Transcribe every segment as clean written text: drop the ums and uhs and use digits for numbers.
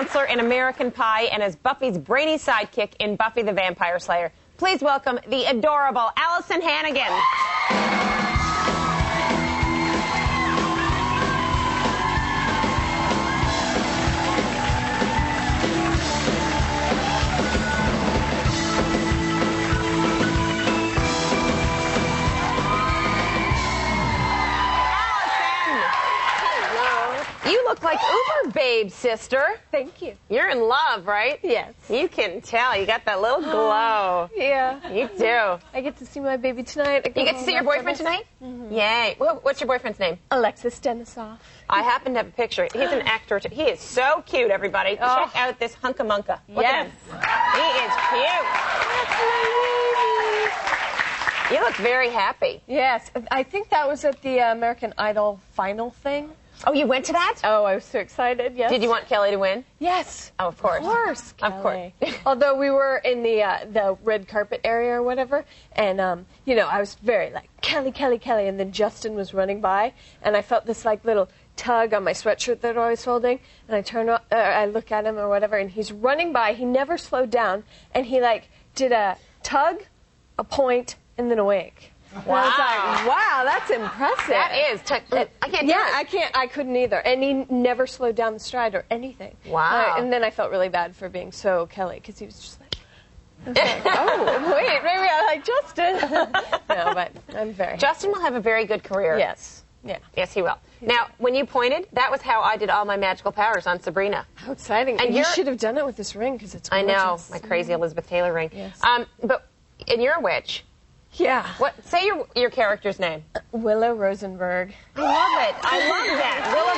counselor in American Pie and as Buffy's brainy sidekick in Buffy the Vampire Slayer. Please welcome the adorable Alyson Hanningan. You look like Uber Babe, sister. Thank you. You're in love, right? Yes. You can tell. You got that little glow. Yeah. You do. I get to see my baby tonight. You get to see your boyfriend tonight? Mm-hmm. Yay. What's your boyfriend's name? Alexis Denisoff. I happen to have a picture. He's an actor. He is so cute, everybody. Check out this hunkamunka. Look at him. He is cute. You look very happy. Yes. I think that was at the American Idol final thing. Oh, you went to that? Oh, I was so excited, yes. Did you want Kelly to win? Yes. Oh, of course. Of course, Kelly. Of course. Although we were in the red carpet area or whatever, and, you know, I was very like, Kelly, Kelly, Kelly, and then Justin was running by, and I felt this, like, little tug on my sweatshirt that I was holding, and I look at him or whatever, and he's running by. He never slowed down, and he, like, did a tug, a point, and then a wink. Wow. And I was like, wow, that's impressive. That is. I can't do it. I couldn't either. And he never slowed down the stride or anything. Wow. And then I felt really bad for being so Kelly, because he was just like, oh, wait, maybe I like Justin. No, but I'm very Justin will have a very good career. Yes. Yeah. Yes, he will. Now, when you pointed, that was how I did all my magical powers on Sabrina. How exciting. And you should have done it with this ring, because it's gorgeous. I know, my crazy Elizabeth Taylor ring. Yes. But, and you're a witch. Yeah. Say your character's name. Willow Rosenberg. I love it. I love that. Willow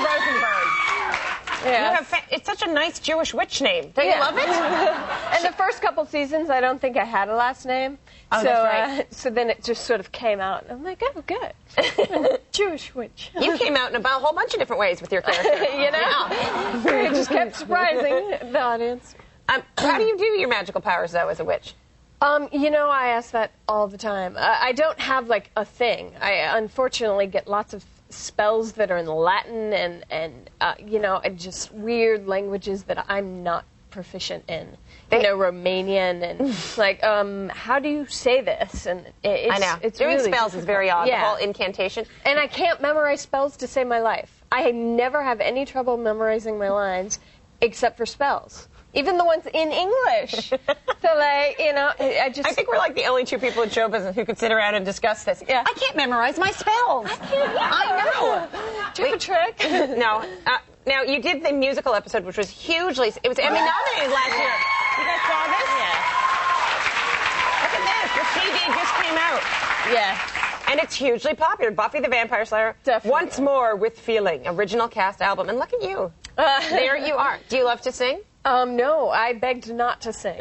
Rosenberg. Yeah. It's such a nice Jewish witch name. Don't you love it? And the first couple seasons, I don't think I had a last name. Oh, so, that's right. So then it just sort of came out. I'm like, oh, good. Jewish witch. You came out in a whole bunch of different ways with your character. You know? It just kept surprising the audience. How do you do your magical powers, though, as a witch? You know, I ask that all the time. I don't have, like, a thing. I unfortunately get lots of spells that are in Latin and you know, just weird languages that I'm not proficient in. You know, Romanian and, like, how do you say this? And it's, I know. It's Doing really spells is very odd, yeah. the whole incantation. And I can't memorize spells to save my life. I never have any trouble memorizing my lines except for spells. Even the ones in English. So, like, you know, I think we're like the only two people in show business who could sit around and discuss this. Yeah. I can't memorize my spells. I know. Do you have a trick? No. Now, you did the musical episode, which was hugely... It was Emmy nominated last year. You guys saw this? Yeah. Look at this. The CD just came out. Yeah. And it's hugely popular. Buffy the Vampire Slayer. Definitely. Once More with Feeling. Original cast album. And look at you. There you are. Do you love to sing? No, I begged not to sing.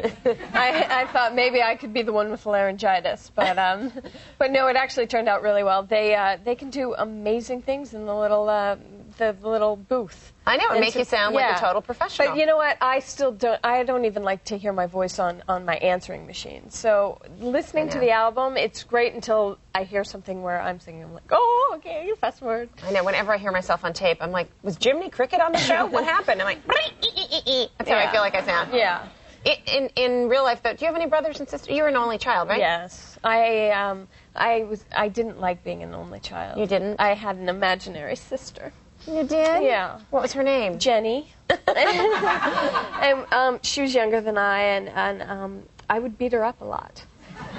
I thought maybe I could be the one with laryngitis, but no, it actually turned out really well. They can do amazing things in the little booth. I know, it makes you sound like a total professional. But you know what? I don't even like to hear my voice on my answering machine. So listening to the album, it's great until I hear something where I'm singing. I'm like, oh, okay, fast forward. I know, whenever I hear myself on tape, I'm like, was Jiminy Cricket on the show? What happened? I'm like, that's how I feel like I sound. Yeah. In real life, though, do you have any brothers and sisters? You were an only child, right? Yes. I didn't like being an only child. You didn't? I had an imaginary sister. You did? Yeah. What was her name? Jenny. And she was younger than I, and I would beat her up a lot.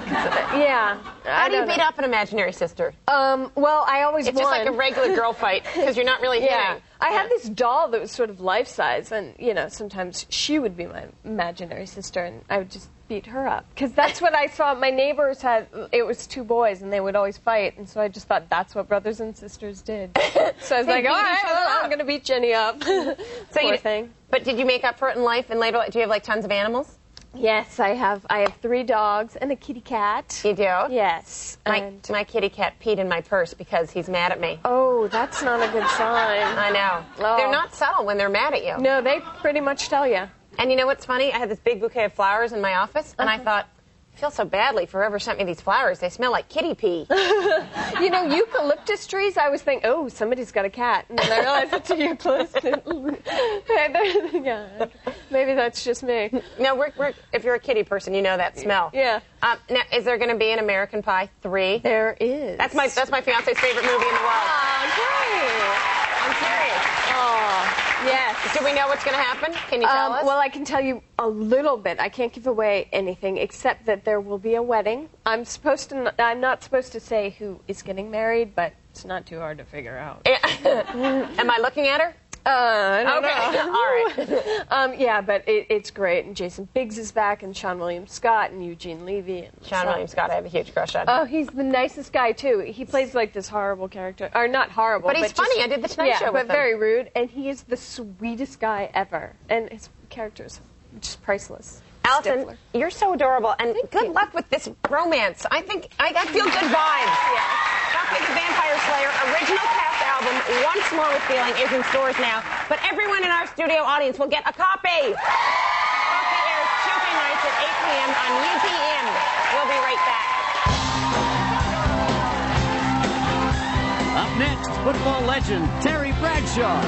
Yeah. How do you beat up an imaginary sister? Well, I always It's just like a regular girl fight, because you're not really hitting. I had this doll that was sort of life-size, and, you know, sometimes she would be my imaginary sister, and I would just beat her up. Because that's what I saw. My neighbors it was two boys, and they would always fight, and so I just thought that's what brothers and sisters did. So I was like, all right, well, I'm going to beat Jenny up. Poor thing. But did you make up for it in life and later? Do you have, like, tons of animals? Yes, I have 3 dogs and a kitty cat. You do? Yes. My kitty cat peed in my purse because he's mad at me. Oh, that's not a good sign. I know. Oh. They're not subtle when they're mad at you. No, they pretty much tell you. And you know what's funny? I had this big bouquet of flowers in my office, and I thought, I feel so badly for whoever sent me these flowers. They smell like kitty pee. You know, eucalyptus trees, I was thinking, oh, somebody's got a cat. And then I realized it's a eucalyptus. Yeah, maybe that's just me. No, if you're a kitty person, you know that smell. Yeah. Now, is there going to be an American Pie 3? There is. That's my fiance's favorite movie in the world. Oh, great. I'm serious. Oh, yes. Do we know what's going to happen? Can you tell us? Well, I can tell you a little bit. I can't give away anything except that there will be a wedding. I'm not supposed to say who is getting married, but it's not too hard to figure out. Am I looking at her? I don't know. All right. Yeah, but it's great. And Jason Biggs is back, and Sean William Scott, and Eugene Levy. And Sean William Scott, I have a huge crush on. Oh, he's the nicest guy, too. He plays like this horrible character. Or not horrible, but he's funny. I did the Tonight Show with him. But very rude. And he is the sweetest guy ever. And his character is just priceless. Alyson, Stifler. You're so adorable, and good you. luck with this romance. I think I feel good vibes. Buffy the Vampire Slayer original cast album, Once More with Feeling, is in stores now, but everyone in our studio audience will get a copy. Buffy airs Tuesday nights at 8 p.m. on UPN. We'll be right back. Up next, football legend Terry Bradshaw.